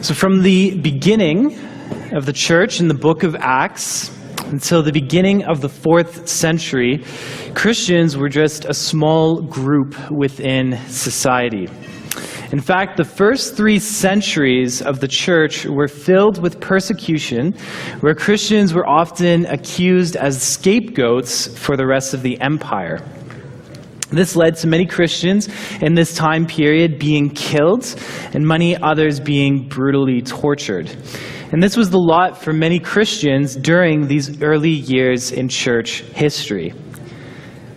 So from the beginning of the church in the book of Acts until the beginning of the 4th century, Christians were just a small group within society. In fact, the first 3 centuries of the church were filled with persecution, where Christians were often accused as scapegoats for the rest of the empire. This led to many Christians in this time period being killed and many others being brutally tortured. And this was the lot for many Christians during these early years in church history.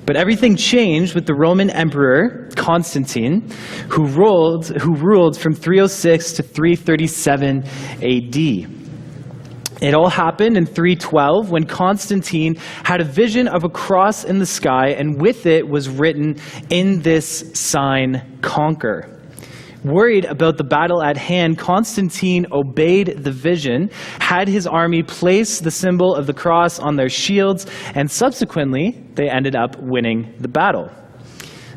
But everything changed with the Roman Emperor Constantine, who ruled from 306 to 337 AD. It all happened in 312 when Constantine had a vision of a cross in the sky, and with it was written, "In this sign, conquer." Worried about the battle at hand, Constantine obeyed the vision, had his army place the symbol of the cross on their shields, and subsequently, they ended up winning the battle.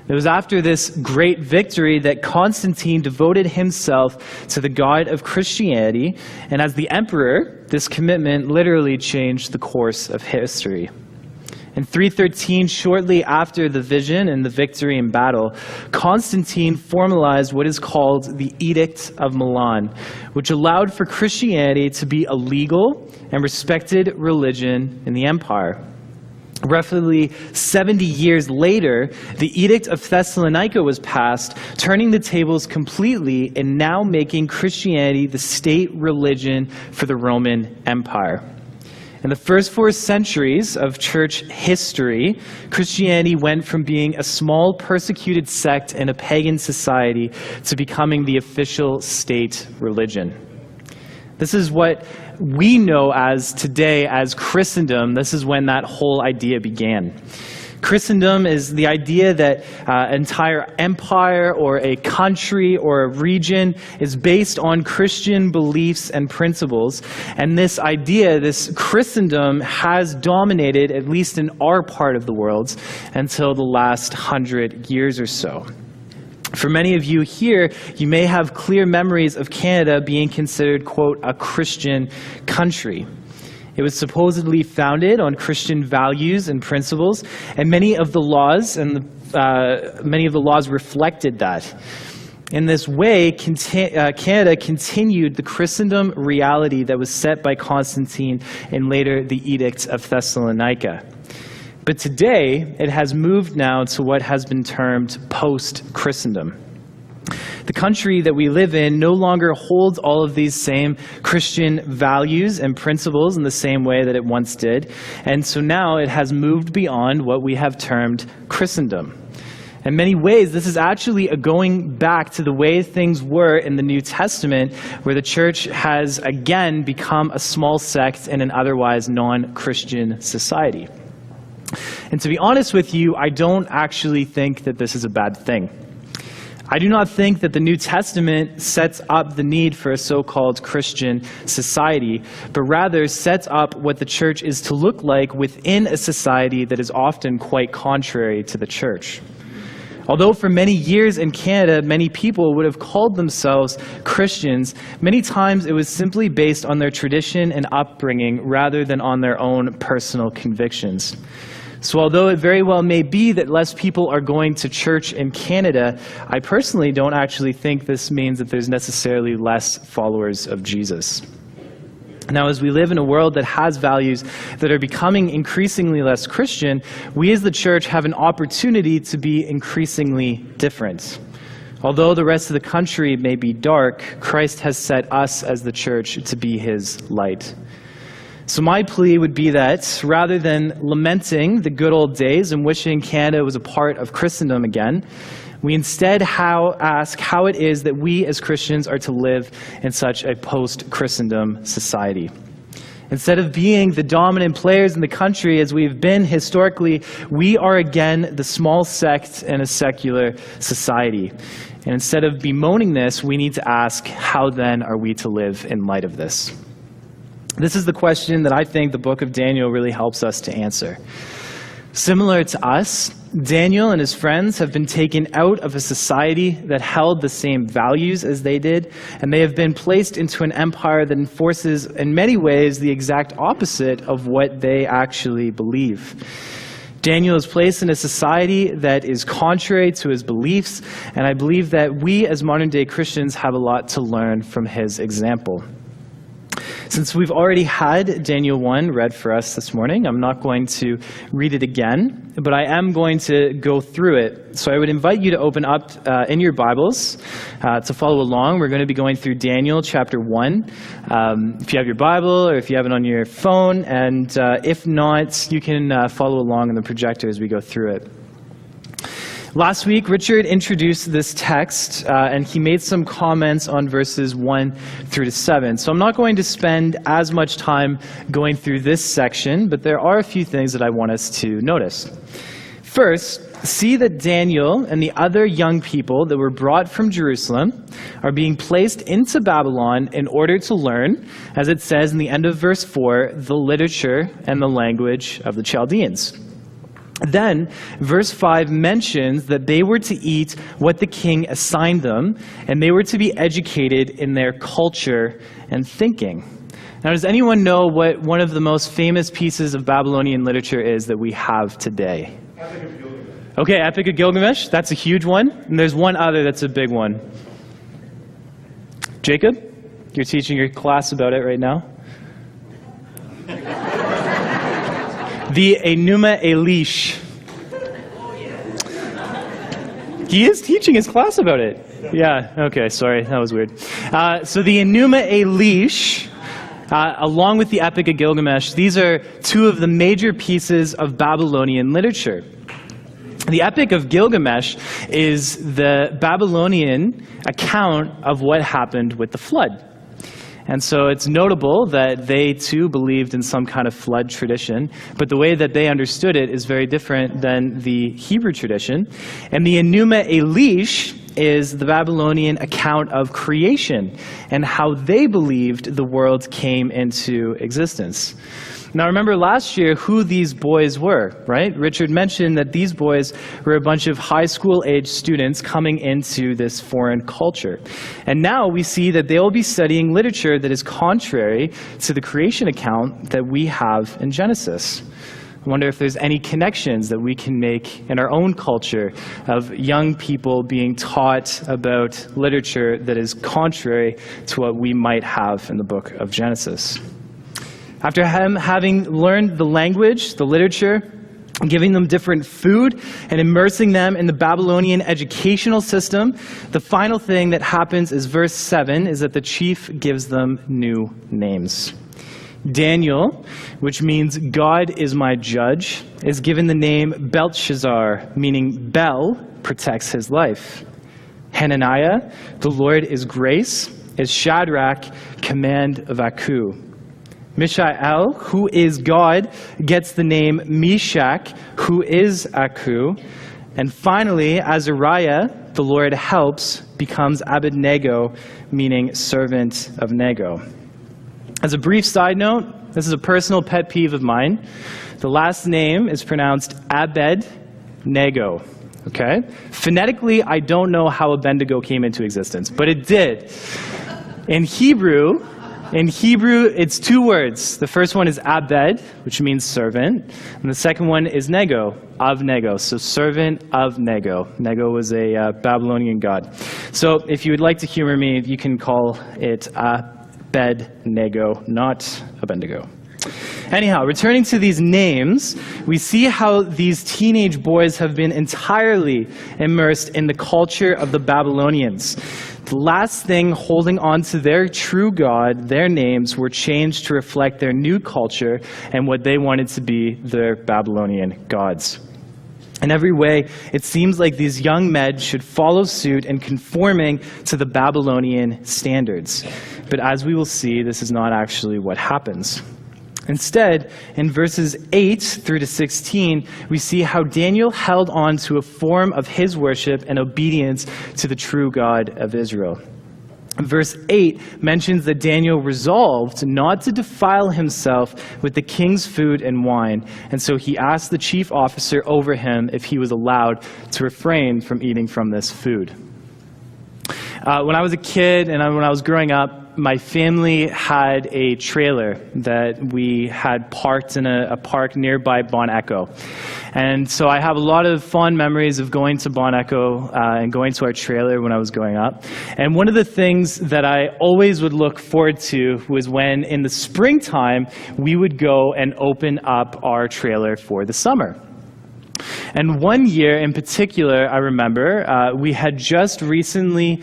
It was after this great victory that Constantine devoted himself to the God of Christianity, and as the emperor, this commitment literally changed the course of history. In 313, shortly after the vision and the victory in battle, Constantine formalized what is called the Edict of Milan, which allowed for Christianity to be a legal and respected religion in the empire. Roughly 70 years later, the Edict of Thessalonica was passed, turning the tables completely and now making Christianity the state religion for the Roman Empire. In the first 4 centuries of church history, Christianity went from being a small persecuted sect in a pagan society to becoming the official state religion. This is what we know as today as Christendom. This is when that whole idea began. Christendom is the idea that an entire empire or a country or a region is based on Christian beliefs and principles. And this idea, this Christendom, has dominated, at least in our part of the world, until the last 100 years or so. For many of you here, you may have clear memories of Canada being considered, quote, a Christian country. It was supposedly founded on Christian values and principles, and many of the laws reflected that. In this way, Canada continued the Christendom reality that was set by Constantine and later the Edict of Thessalonica. But today, it has moved now to what has been termed post-Christendom. The country that we live in no longer holds all of these same Christian values and principles in the same way that it once did. And so now it has moved beyond what we have termed Christendom. In many ways, this is actually a going back to the way things were in the New Testament, where the church has again become a small sect in an otherwise non-Christian society. And to be honest with you, I don't actually think that this is a bad thing. I do not think that the New Testament sets up the need for a so-called Christian society, but rather sets up what the church is to look like within a society that is often quite contrary to the church. Although for many years in Canada, many people would have called themselves Christians, many times it was simply based on their tradition and upbringing rather than on their own personal convictions. So although it very well may be that less people are going to church in Canada, I personally don't actually think this means that there's necessarily less followers of Jesus. Now, as we live in a world that has values that are becoming increasingly less Christian, we as the church have an opportunity to be increasingly different. Although the rest of the country may be dark, Christ has set us as the church to be his light. So my plea would be that rather than lamenting the good old days and wishing Canada was a part of Christendom again, we instead ask how it is that we as Christians are to live in such a post-Christendom society. Instead of being the dominant players in the country as we've been historically, we are again the small sect in a secular society. And instead of bemoaning this, we need to ask, how then are we to live in light of this? This is the question that I think the book of Daniel really helps us to answer. Similar to us, Daniel and his friends have been taken out of a society that held the same values as they did, and they have been placed into an empire that enforces, in many ways, the exact opposite of what they actually believe. Daniel is placed in a society that is contrary to his beliefs, and I believe that we as modern-day Christians have a lot to learn from his example. Since we've already had Daniel 1 read for us this morning, I'm not going to read it again, but I am going to go through it. So I would invite you to open up in your Bibles to follow along. We're going to be going through Daniel chapter 1. If you have your Bible or if you have it on your phone, and if not, you can follow along on the projector as we go through it. Last week, Richard introduced this text, and he made some comments on verses 1 through to 7. So I'm not going to spend as much time going through this section, but there are a few things that I want us to notice. First, see that Daniel and the other young people that were brought from Jerusalem are being placed into Babylon in order to learn, as it says in the end of verse 4, the literature and the language of the Chaldeans. Then, verse 5 mentions that they were to eat what the king assigned them, and they were to be educated in their culture and thinking. Now, does anyone know what one of the most famous pieces of Babylonian literature is that we have today? Epic of Gilgamesh. Okay, Epic of Gilgamesh. That's a huge one. And there's one other that's a big one. Jacob, you're teaching your class about it right now. The Enuma Elish. He is teaching his class about it. Yeah, okay, sorry, that was weird. So the Enuma Elish, along with the Epic of Gilgamesh, these are two of the major pieces of Babylonian literature. The Epic of Gilgamesh is the Babylonian account of what happened with the flood. And so it's notable that they too believed in some kind of flood tradition, but the way that they understood it is very different than the Hebrew tradition. And the Enuma Elish is the Babylonian account of creation and how they believed the world came into existence. Now remember last year who these boys were, right? Richard mentioned that these boys were a bunch of high school age students coming into this foreign culture. And now we see that they'll be studying literature that is contrary to the creation account that we have in Genesis. I wonder if there's any connections that we can make in our own culture of young people being taught about literature that is contrary to what we might have in the book of Genesis. After him having learned the language, the literature, giving them different food, and immersing them in the Babylonian educational system, the final thing that happens is verse 7 is that the chief gives them new names. Daniel, which means God is my judge, is given the name Belshazzar, meaning Bel protects his life. Hananiah, the Lord is grace, is Shadrach, command of Aku. Mishael, who is God, gets the name Meshach, who is Aku. And finally, Azariah, the Lord helps, becomes Abednego, meaning servant of Nego. As a brief side note, this is a personal pet peeve of mine. The last name is pronounced Abednego. Okay? Phonetically, I don't know how Abednego came into existence, but it did. In Hebrew, it's two words. The first one is Abed, which means servant, and the second one is Nego, of Nego, so servant of Nego. Nego was a Babylonian god. So if you would like to humor me, you can call it Abednego, not Abednego. Anyhow, returning to these names, we see how these teenage boys have been entirely immersed in the culture of the Babylonians. The last thing holding on to their true God, their names, were changed to reflect their new culture and what they wanted to be their Babylonian gods. In every way, it seems like these young men should follow suit in conforming to the Babylonian standards. But as we will see, this is not actually what happens. Instead, in verses 8 through to 16, we see how Daniel held on to a form of his worship and obedience to the true God of Israel. Verse 8 mentions that Daniel resolved not to defile himself with the king's food and wine, and so he asked the chief officer over him if he was allowed to refrain from eating from this food. When I was a kid and when I was growing up, my family had a trailer that we had parked in a park nearby Bon Echo. And so I have a lot of fond memories of going to Bon Echo and going to our trailer when I was growing up. And one of the things that I always would look forward to was when in the springtime we would go and open up our trailer for the summer. And one year in particular, I remember, we had just recently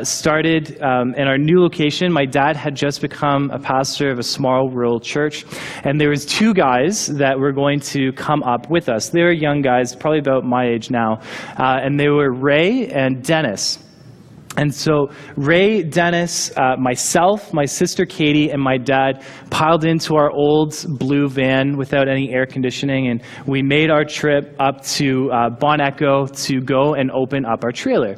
started in our new location. My dad had just become a pastor of a small rural church, and there was two guys that were going to come up with us. They were young guys, probably about my age now, and they were Ray and Dennis. And so Ray, Dennis, myself, my sister Katie, and my dad piled into our old blue van without any air conditioning, and we made our trip up to Bon Echo to go and open up our trailer.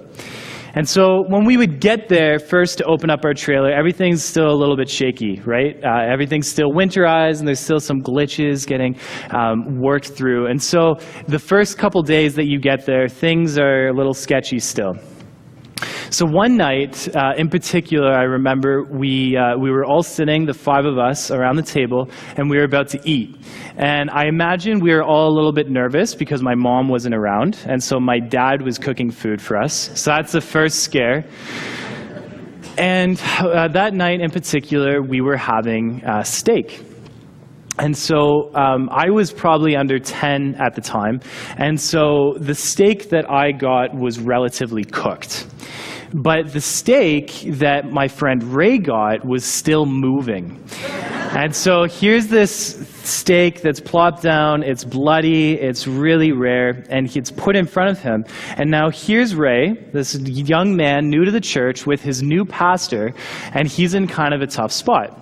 And so when we would get there first to open up our trailer, everything's still a little bit shaky, right? Everything's still winterized, and there's still some glitches getting worked through. And so the first couple days that you get there, things are a little sketchy still. So one night, in particular, I remember we were all sitting, the five of us, around the table, and we were about to eat. And I imagine we were all a little bit nervous because my mom wasn't around, and so my dad was cooking food for us. So that's the first scare. And that night in particular, we were having steak. And so I was probably under 10 at the time, and so the steak that I got was relatively cooked. But the steak that my friend Ray got was still moving. And so here's this steak that's plopped down, it's bloody, it's really rare, and it's put in front of him. And now here's Ray, this young man new to the church with his new pastor, and he's in kind of a tough spot.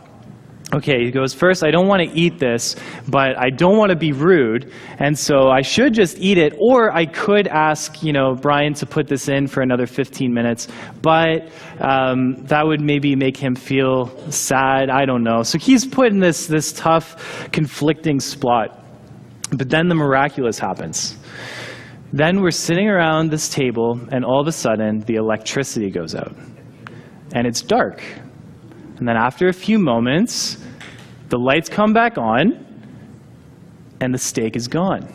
Okay, he goes, first, I don't want to eat this, but I don't want to be rude, and so I should just eat it, or I could ask, Brian to put this in for another 15 minutes, but that would maybe make him feel sad, I don't know. So he's put in this tough, conflicting spot. But then the miraculous happens. Then we're sitting around this table, and all of a sudden, the electricity goes out, and it's dark. And then after a few moments, the lights come back on, and the steak is gone.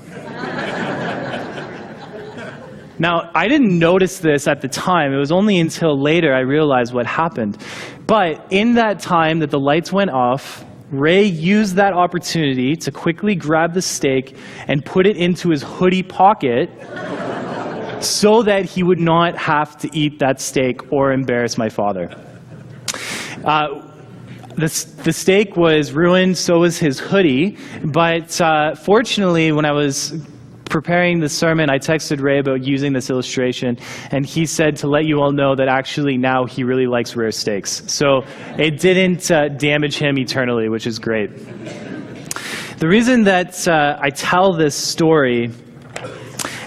Now, I didn't notice this at the time. It was only until later I realized what happened. But in that time that the lights went off, Ray used that opportunity to quickly grab the steak and put it into his hoodie pocket so that he would not have to eat that steak or embarrass my father. The steak was ruined, so was his hoodie, but fortunately, when I was preparing the sermon, I texted Ray about using this illustration, and he said to let you all know that actually now he really likes rare steaks. So it didn't damage him eternally, which is great. The reason that I tell this story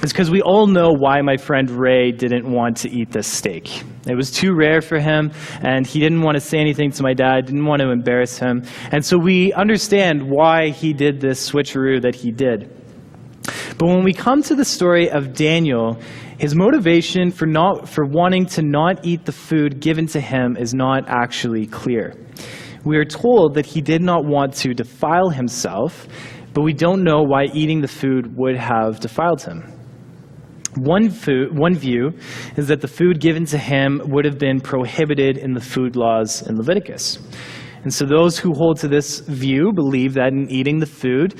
is because we all know why my friend Ray didn't want to eat this steak. It was too rare for him, and he didn't want to say anything to my dad, didn't want to embarrass him. And so we understand why he did this switcheroo that he did. But when we come to the story of Daniel, his motivation for wanting to not eat the food given to him is not actually clear. We are told that he did not want to defile himself, but we don't know why eating the food would have defiled him. One view is that the food given to him would have been prohibited in the food laws in Leviticus. And so those who hold to this view believe that in eating the food,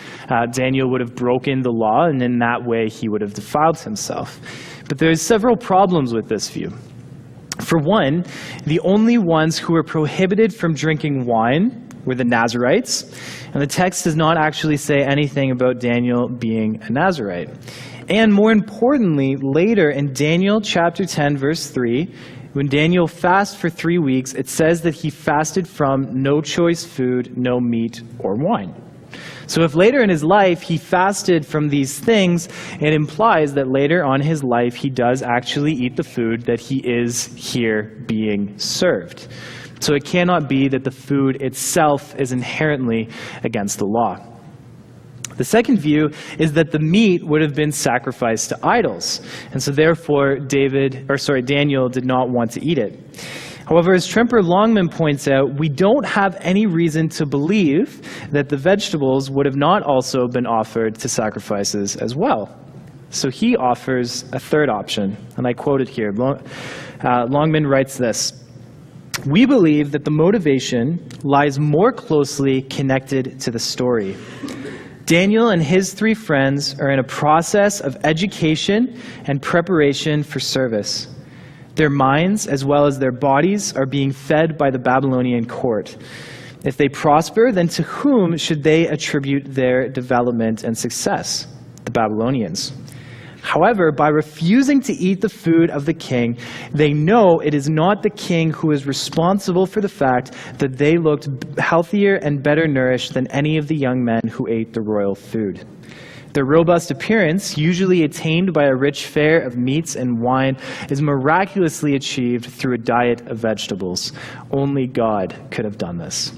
Daniel would have broken the law, and in that way he would have defiled himself. But there's several problems with this view. For one, the only ones who were prohibited from drinking wine were the Nazarites, and the text does not actually say anything about Daniel being a Nazarite. And more importantly, later in Daniel chapter 10, verse 3, when Daniel fasts for 3 weeks, it says that he fasted from no choice food, no meat or wine. So if later in his life he fasted from these things, it implies that later on in his life he does actually eat the food that he is here being served. So it cannot be that the food itself is inherently against the law. The second view is that the meat would have been sacrificed to idols, and so therefore Daniel did not want to eat it. However, as Tremper Longman points out, we don't have any reason to believe that the vegetables would have not also been offered to sacrifices as well. So he offers a third option, and I quote it here. Longman writes this: "We believe that the motivation lies more closely connected to the story. Daniel and his 3 friends are in a process of education and preparation for service. Their minds, as well as their bodies, are being fed by the Babylonian court. If they prosper, then to whom should they attribute their development and success? The Babylonians. However, by refusing to eat the food of the king, they know it is not the king who is responsible for the fact that they looked healthier and better nourished than any of the young men who ate the royal food. Their robust appearance, usually attained by a rich fare of meats and wine, is miraculously achieved through a diet of vegetables. Only God could have done this."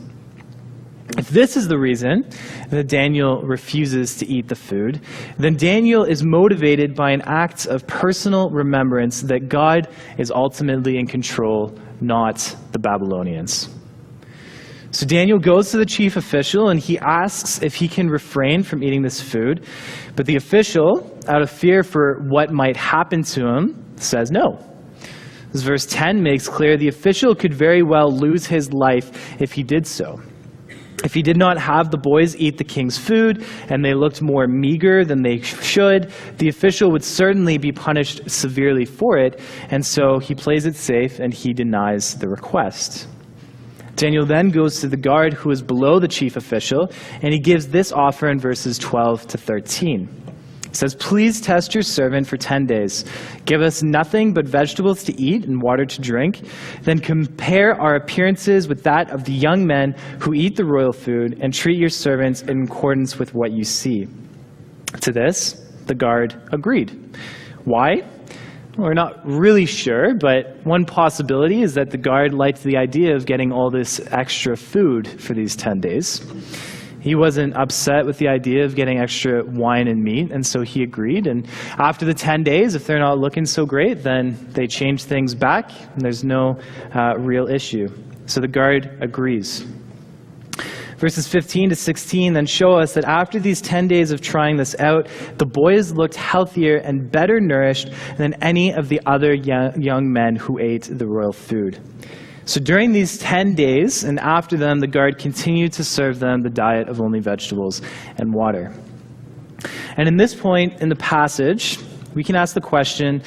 If this is the reason that Daniel refuses to eat the food, then Daniel is motivated by an act of personal remembrance that God is ultimately in control, not the Babylonians. So Daniel goes to the chief official and he asks if he can refrain from eating this food. But the official, out of fear for what might happen to him, says no. As verse 10 makes clear, the official could very well lose his life if he did so. If he did not have the boys eat the king's food and they looked more meager than they should, the official would certainly be punished severely for it, and so he plays it safe and he denies the request. Daniel then goes to the guard who is below the chief official, and he gives this offer in verses 12 to 13. He says, "Please test your servant for 10 days. Give us nothing but vegetables to eat and water to drink. Then compare our appearances with that of the young men who eat the royal food, and treat your servants in accordance with what you see." To this, the guard agreed. Why? We're not really sure, but one possibility is that the guard liked the idea of getting all this extra food for these 10 days. He wasn't upset with the idea of getting extra wine and meat, and so he agreed. And after the 10 days, if they're not looking so great, then they change things back, and there's no real issue. So the guard agrees. Verses 15 to 16 then show us that after these 10 days of trying this out, the boys looked healthier and better nourished than any of the other young men who ate the royal food. So during these 10 days and after them, the guard continued to serve them the diet of only vegetables and water. And in this point in the passage, we can ask the question,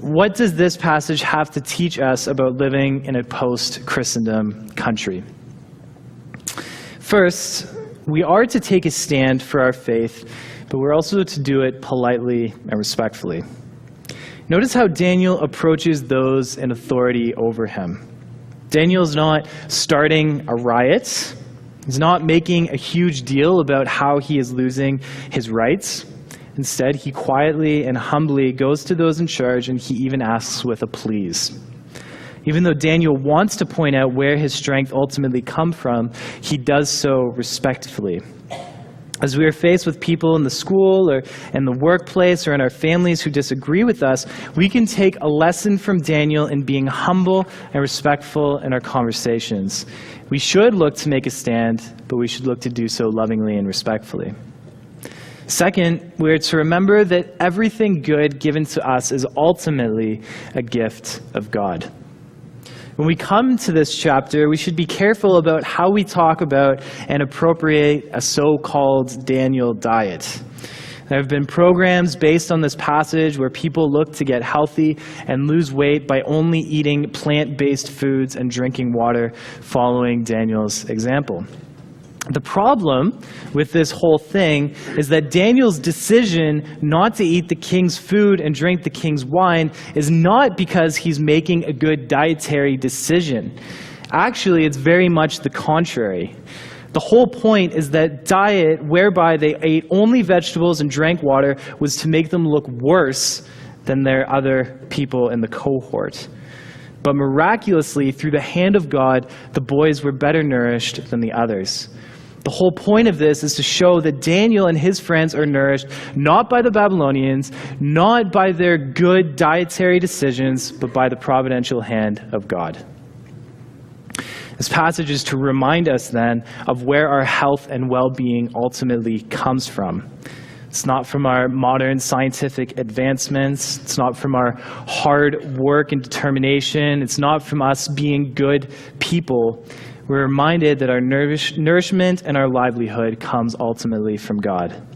what does this passage have to teach us about living in a post-Christendom country? First, we are to take a stand for our faith, but we're also to do it politely and respectfully. Notice how Daniel approaches those in authority over him. Daniel's not starting a riot. He's not making a huge deal about how he is losing his rights. Instead, he quietly and humbly goes to those in charge, and he even asks with a please. Even though Daniel wants to point out where his strength ultimately comes from, he does so respectfully. As we are faced with people in the school or in the workplace or in our families who disagree with us, we can take a lesson from Daniel in being humble and respectful in our conversations. We should look to make a stand, but we should look to do so lovingly and respectfully. Second, we are to remember that everything good given to us is ultimately a gift of God. When we come to this chapter, we should be careful about how we talk about and appropriate a so-called Daniel diet. There have been programs based on this passage where people look to get healthy and lose weight by only eating plant-based foods and drinking water, following Daniel's example. The problem with this whole thing is that Daniel's decision not to eat the king's food and drink the king's wine is not because he's making a good dietary decision. Actually, it's very much the contrary. The whole point is that diet whereby they ate only vegetables and drank water was to make them look worse than their other people in the cohort. But miraculously, through the hand of God, the boys were better nourished than the others. The whole point of this is to show that Daniel and his friends are nourished not by the Babylonians, not by their good dietary decisions, but by the providential hand of God. This passage is to remind us then of where our health and well-being ultimately comes from. It's not from our modern scientific advancements. It's not from our hard work and determination. It's not from us being good people. We're reminded that our nourishment and our livelihood comes ultimately from God.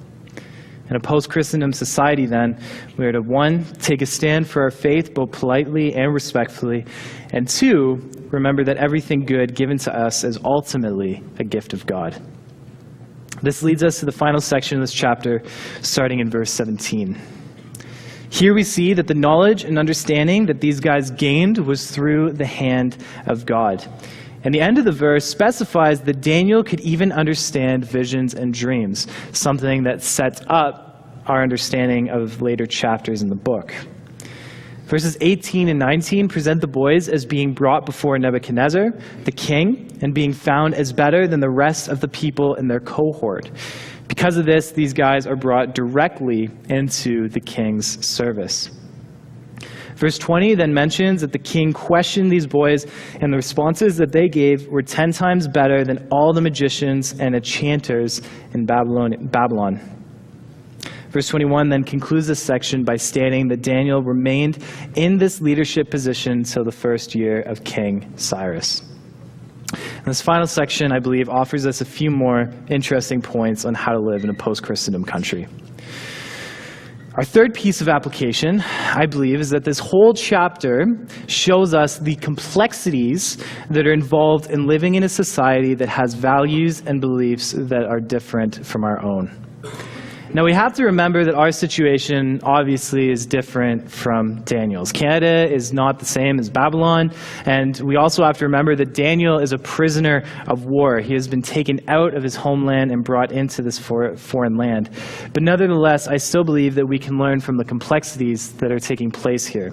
In a post-Christendom society, then, we are to, 1, take a stand for our faith both politely and respectfully, and 2, remember that everything good given to us is ultimately a gift of God. This leads us to the final section of this chapter, starting in verse 17. Here we see that the knowledge and understanding that these guys gained was through the hand of God. And the end of the verse specifies that Daniel could even understand visions and dreams, something that sets up our understanding of later chapters in the book. Verses 18 and 19 present the boys as being brought before Nebuchadnezzar, the king, and being found as better than the rest of the people in their cohort. Because of this, these guys are brought directly into the king's service. Verse 20 then mentions that the king questioned these boys, and the responses that they gave were 10 times better than all the magicians and enchanters in Babylon. Verse 21 then concludes this section by stating that Daniel remained in this leadership position until the first year of King Cyrus. And this final section, I believe, offers us a few more interesting points on how to live in a post-Christendom country. Our third piece of application, I believe, is that this whole chapter shows us the complexities that are involved in living in a society that has values and beliefs that are different from our own. Now, we have to remember that our situation obviously is different from Daniel's. Canada is not the same as Babylon, and we also have to remember that Daniel is a prisoner of war. He has been taken out of his homeland and brought into this foreign land. But nevertheless, I still believe that we can learn from the complexities that are taking place here.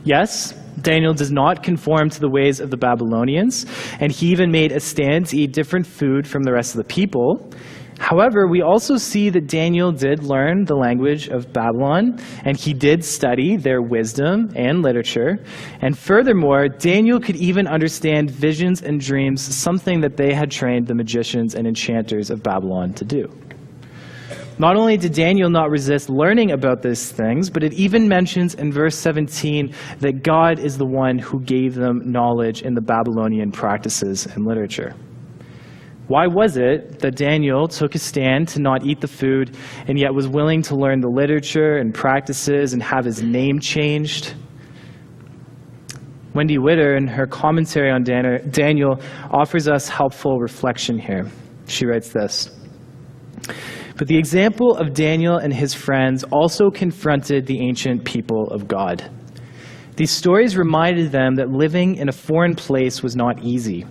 Yes, Daniel does not conform to the ways of the Babylonians, and he even made a stand to eat different food from the rest of the people. However, we also see that Daniel did learn the language of Babylon, and he did study their wisdom and literature. And furthermore, Daniel could even understand visions and dreams, something that they had trained the magicians and enchanters of Babylon to do. Not only did Daniel not resist learning about these things, but it even mentions in verse 17 that God is the one who gave them knowledge in the Babylonian practices and literature. Why was it that Daniel took a stand to not eat the food and yet was willing to learn the literature and practices and have his name changed? Wendy Witter, in her commentary on Daniel, offers us helpful reflection here. She writes this: "But the example of Daniel and his friends also confronted the ancient people of God. These stories reminded them that living in a foreign place was not easy.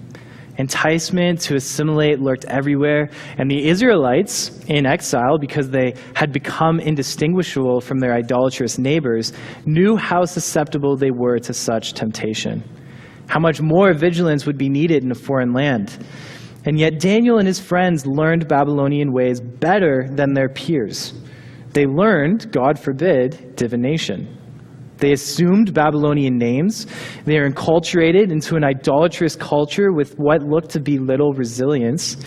Enticement to assimilate lurked everywhere, and the Israelites, in exile because they had become indistinguishable from their idolatrous neighbors, knew how susceptible they were to such temptation. How much more vigilance would be needed in a foreign land. And yet Daniel and his friends learned Babylonian ways better than their peers. They learned, God forbid, divination. They assumed Babylonian names. They are enculturated into an idolatrous culture with what looked to be little resilience.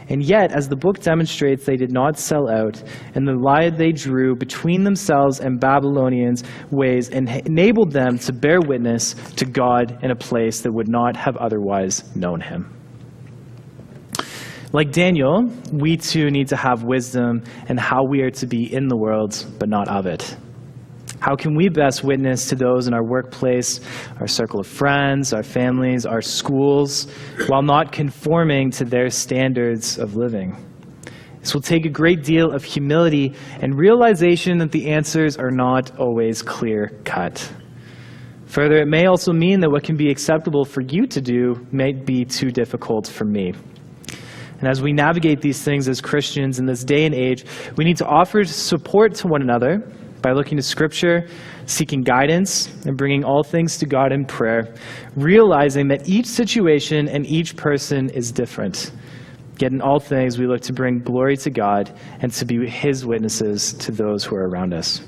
And yet, as the book demonstrates, they did not sell out, and the line they drew between themselves and Babylonians' ways enabled them to bear witness to God in a place that would not have otherwise known him." Like Daniel, we too need to have wisdom in how we are to be in the world, but not of it. How can we best witness to those in our workplace, our circle of friends, our families, our schools, while not conforming to their standards of living? This will take a great deal of humility and realization that the answers are not always clear-cut. Further, it may also mean that what can be acceptable for you to do may be too difficult for me. And as we navigate these things as Christians in this day and age, we need to offer support to one another by looking to Scripture, seeking guidance, and bringing all things to God in prayer, realizing that each situation and each person is different. Yet in all things, we look to bring glory to God and to be His witnesses to those who are around us.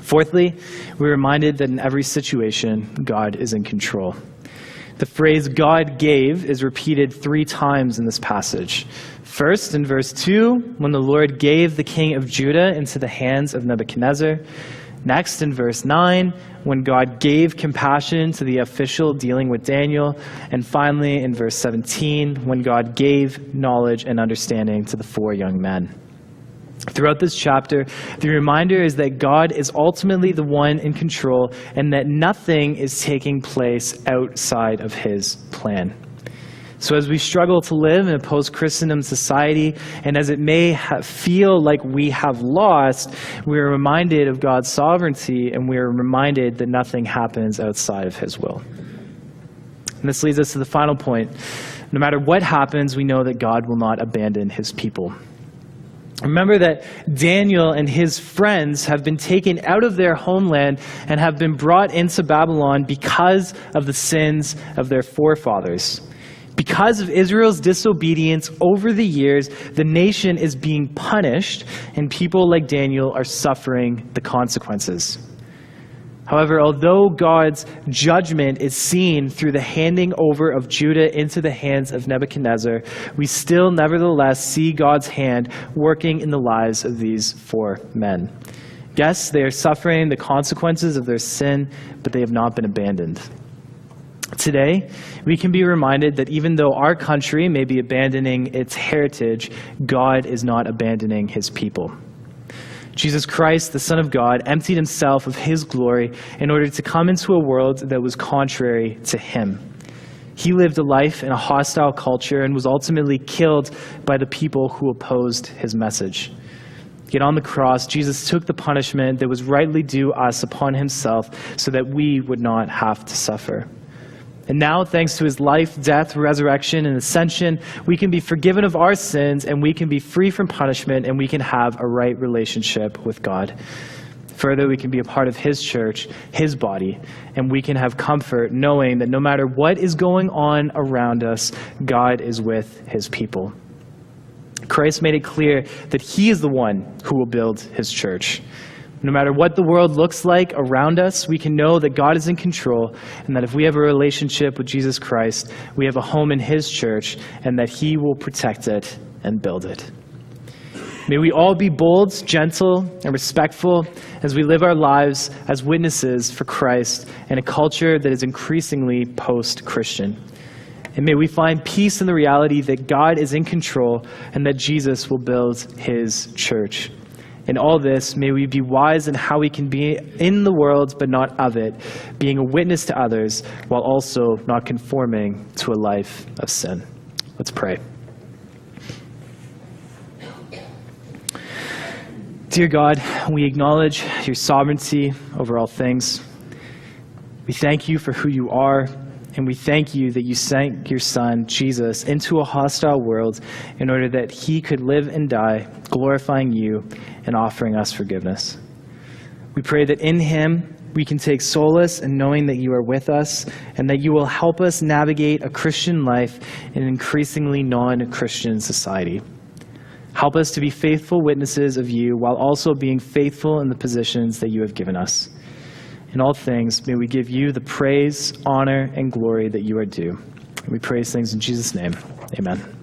Fourthly, we're reminded that in every situation, God is in control. The phrase God gave is repeated 3 times in this passage. First, in verse 2, when the Lord gave the king of Judah into the hands of Nebuchadnezzar. Next, in verse 9, when God gave compassion to the official dealing with Daniel. And finally, in verse 17, when God gave knowledge and understanding to the 4 young men. Throughout this chapter, the reminder is that God is ultimately the one in control and that nothing is taking place outside of His plan. So as we struggle to live in a post-Christendom society, and as it may feel like we have lost, we are reminded of God's sovereignty, and we are reminded that nothing happens outside of His will. And this leads us to the final point. No matter what happens, we know that God will not abandon His people. Remember that Daniel and his friends have been taken out of their homeland and have been brought into Babylon because of the sins of their forefathers. Because of Israel's disobedience over the years, the nation is being punished, and people like Daniel are suffering the consequences. However, although God's judgment is seen through the handing over of Judah into the hands of Nebuchadnezzar, we still nevertheless see God's hand working in the lives of these 4 men. Yes, they are suffering the consequences of their sin, but they have not been abandoned. Today, we can be reminded that even though our country may be abandoning its heritage, God is not abandoning His people. Jesus Christ, the Son of God, emptied Himself of His glory in order to come into a world that was contrary to Him. He lived a life in a hostile culture and was ultimately killed by the people who opposed His message. Yet on the cross, Jesus took the punishment that was rightly due us upon Himself so that we would not have to suffer. And now, thanks to His life, death, resurrection, and ascension, we can be forgiven of our sins, and we can be free from punishment, and we can have a right relationship with God. Further, we can be a part of His church, His body, and we can have comfort knowing that no matter what is going on around us, God is with His people. Christ made it clear that He is the one who will build His church. No matter what the world looks like around us, we can know that God is in control, and that if we have a relationship with Jesus Christ, we have a home in His church, and that He will protect it and build it. May we all be bold, gentle, and respectful as we live our lives as witnesses for Christ in a culture that is increasingly post-Christian. And may we find peace in the reality that God is in control and that Jesus will build His church. In all this, may we be wise in how we can be in the world but not of it, being a witness to others while also not conforming to a life of sin. Let's pray. Dear God, we acknowledge Your sovereignty over all things. We thank You for who You are, and we thank You that You sent Your Son, Jesus, into a hostile world in order that He could live and die, glorifying You and offering us forgiveness. We pray that in Him we can take solace in knowing that You are with us and that You will help us navigate a Christian life in an increasingly non-Christian society. Help us to be faithful witnesses of You while also being faithful in the positions that You have given us. In all things, may we give You the praise, honor, and glory that You are due. And we praise things in Jesus' name. Amen.